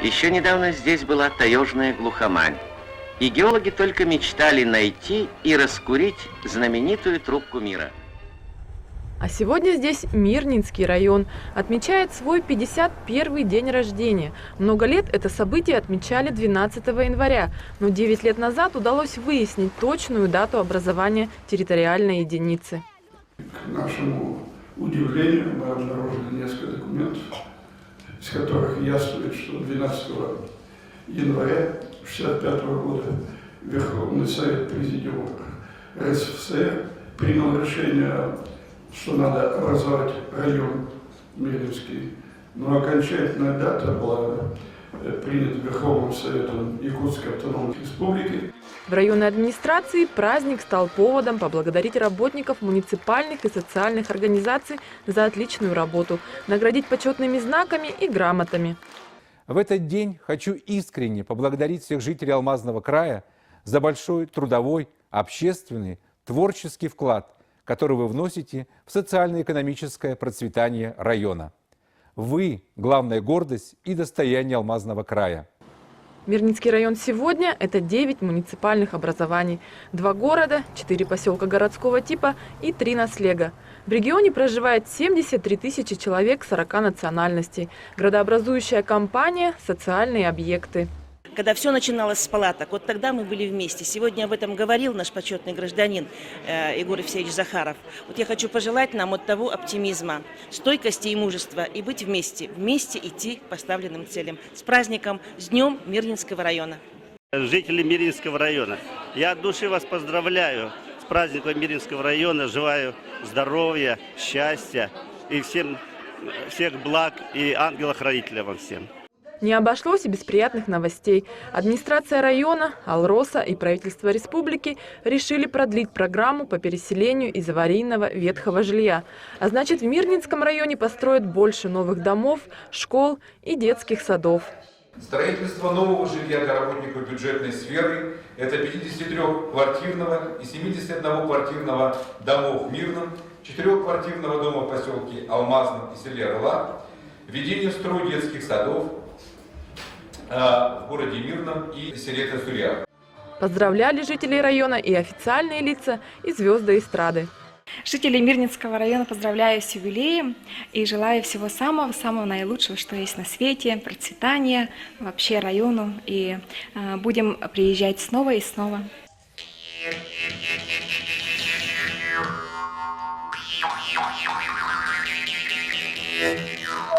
Еще недавно здесь была таежная глухомань, и геологи только мечтали найти и раскурить знаменитую трубку мира. А сегодня здесь Мирнинский район отмечает свой 51-й день рождения. Много лет это событие отмечали 12 января, но 9 лет назад удалось выяснить точную дату образования территориальной единицы. К нашему удивлению мы обнаружили несколько документов, из которых яствует, что 12 января 1965 года Верховный Совет Президиума РСФСР принял решение, что надо образовать район Мирнинский. Но окончательная дата была принята Верховным Советом Якутской автономной республики. В районной администрации праздник стал поводом поблагодарить работников муниципальных и социальных организаций за отличную работу, наградить почетными знаками и грамотами. В этот день хочу искренне поблагодарить всех жителей Алмазного края за большой трудовой, общественный, творческий вклад, который вы вносите в социально-экономическое процветание района. Вы – главная гордость и достояние Алмазного края. Мирнинский район сегодня – это 9 муниципальных образований, 2 города, 4 поселка городского типа и 3 наслега. В регионе проживает 73 тысячи человек 40 национальностей. Градообразующая компания – социальные объекты. Когда все начиналось с палаток, вот тогда мы были вместе. Сегодня об этом говорил наш почетный гражданин Егор Евсеевич Захаров. Вот я хочу пожелать нам от того оптимизма, стойкости и мужества и быть вместе идти к поставленным целям. С праздником, с Днем Мирнинского района. Жители Мирнинского района, я от души вас поздравляю с праздником Мирнинского района. Желаю здоровья, счастья и всех благ и ангела-хранителя вам всем. Не обошлось и без приятных новостей. Администрация района, Алроса и правительство республики решили продлить программу по переселению из аварийного ветхого жилья. А значит, в Мирнинском районе построят больше новых домов, школ и детских садов. Строительство нового жилья для работников бюджетной сферы – это 53-квартирного и 71-квартирного домов в Мирном, 4-квартирного дома в поселке Алмазном и селе Орла, введение в строй детских садов в городе Мирном и селе Тасуря. Поздравляли жителей района и официальные лица, и звезды эстрады. Жителей Мирнинского района поздравляю с юбилеем и желаю всего самого наилучшего, что есть на свете, процветания вообще району. И будем приезжать снова и снова. Yeah.